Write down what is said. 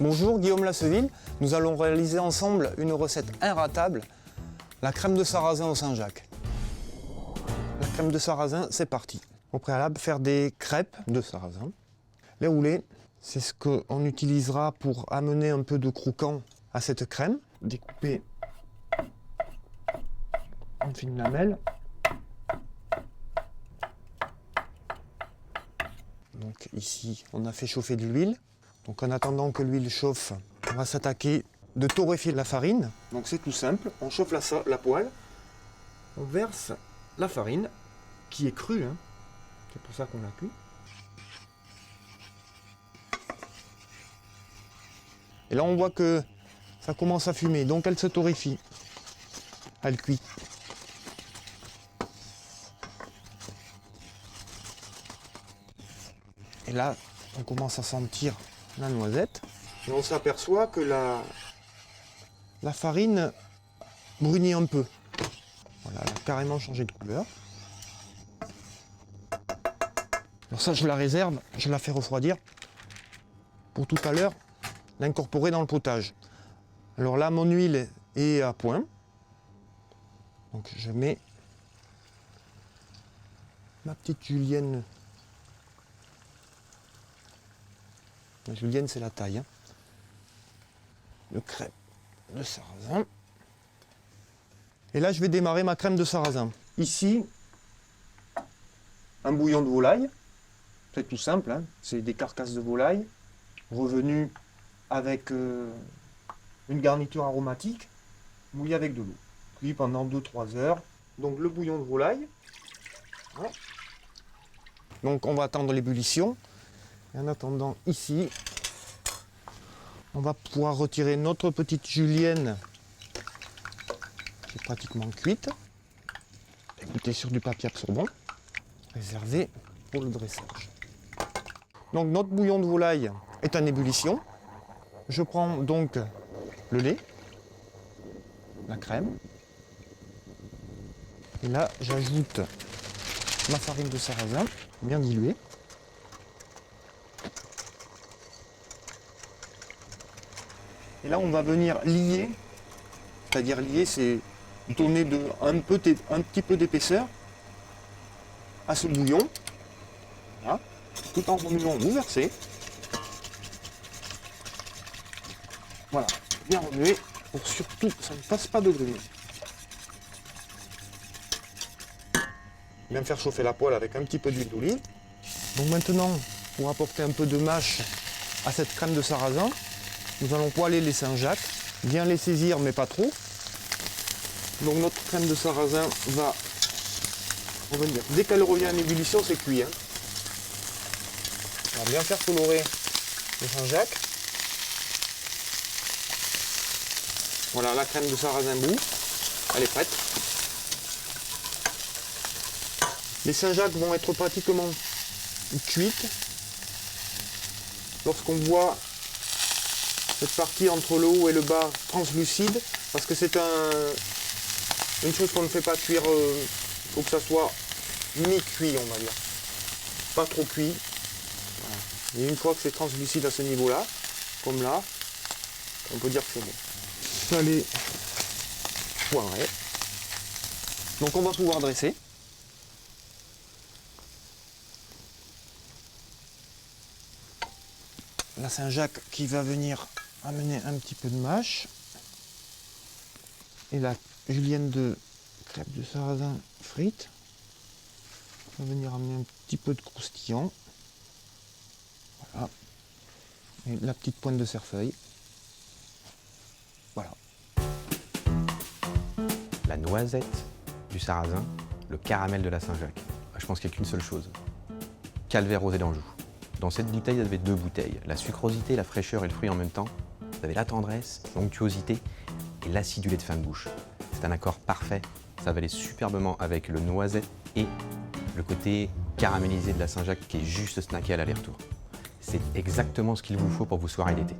Bonjour, Guillaume Lasseville. Nous allons réaliser ensemble une recette inratable, la crème de sarrasin au Saint-Jacques. La crème de sarrasin, c'est parti. Au préalable, faire des crêpes de sarrasin. Les roulés, c'est ce qu'on utilisera pour amener un peu de croquant à cette crème. Découper en fines lamelles. Donc ici, on a fait chauffer de l'huile. Donc en attendant que l'huile chauffe, on va s'attaquer de torréfier la farine. Donc c'est tout simple, on chauffe la poêle, on verse la farine, qui est crue, hein. C'est pour ça qu'on la cuit. Et là on voit que ça commence à fumer, donc elle se torréfie, elle cuit. Et là, on commence à sentir la noisette. Et on s'aperçoit que la farine brunit un peu. Voilà, elle a carrément changé de couleur. Alors ça, je la réserve, je la fais refroidir pour tout à l'heure l'incorporer dans le potage. Alors là, mon huile est à point. Donc je mets ma petite julienne. La julienne, c'est la taille. Hein. Le crème de sarrasin. Et là, je vais démarrer ma crème de sarrasin. Ici, un bouillon de volaille. C'est tout simple. Hein. C'est des carcasses de volaille revenues avec une garniture aromatique, mouillée avec de l'eau. Cuit pendant 2-3 heures. Donc le bouillon de volaille. Voilà. Donc on va attendre l'ébullition. Et en attendant, ici, on va pouvoir retirer notre petite julienne qui est pratiquement cuite. Égoutter sur du papier absorbant, réservé pour le dressage. Donc notre bouillon de volaille est en ébullition. Je prends donc le lait, la crème. Et là, j'ajoute ma farine de sarrasin, bien diluée. Et là, on va venir lier, c'est-à-dire lier, c'est donner un petit peu d'épaisseur à ce bouillon, voilà, tout en remuant, vous versez. Voilà, bien remuer pour surtout que ça ne fasse pas de grumeaux. Bien faire chauffer la poêle avec un petit peu d'huile d'olive. Donc maintenant, pour apporter un peu de mâche à cette crème de sarrasin, nous allons poêler les Saint-Jacques, bien les saisir mais pas trop. Donc notre crème de sarrasin va revenir. Dès qu'elle revient en ébullition, c'est cuit. Hein. On va bien faire colorer les Saint-Jacques. Voilà, la crème de sarrasin bout, elle est prête. Les Saint-Jacques vont être pratiquement cuites. Lorsqu'on voit cette partie entre le haut et le bas translucide, parce que c'est une chose qu'on ne fait pas cuire, il faut que ça soit mi-cuit, on va dire. Pas trop cuit. Voilà. Et une fois que c'est translucide à ce niveau-là, comme là, on peut dire que c'est bon. Salé, poiré. Donc on va pouvoir dresser. La Saint-Jacques qui va venir amener un petit peu de mâche. Et la julienne de crêpe de sarrasin frite va venir amener un petit peu de croustillant. Voilà. Et la petite pointe de cerfeuil. Voilà. La noisette du sarrasin, le caramel de la Saint-Jacques. Je pense qu'il n'y a qu'une seule chose. Calvaire rosé d'Anjou. Dans cette bouteille, il y avait 2 bouteilles. La sucrosité, la fraîcheur et le fruit en même temps. Vous avez la tendresse, l'onctuosité et l'acidulé de fin de bouche. C'est un accord parfait. Ça va aller superbement avec le noisette et le côté caramélisé de la Saint-Jacques qui est juste snacké à l'aller-retour. C'est exactement ce qu'il vous faut pour vos soirées d'été.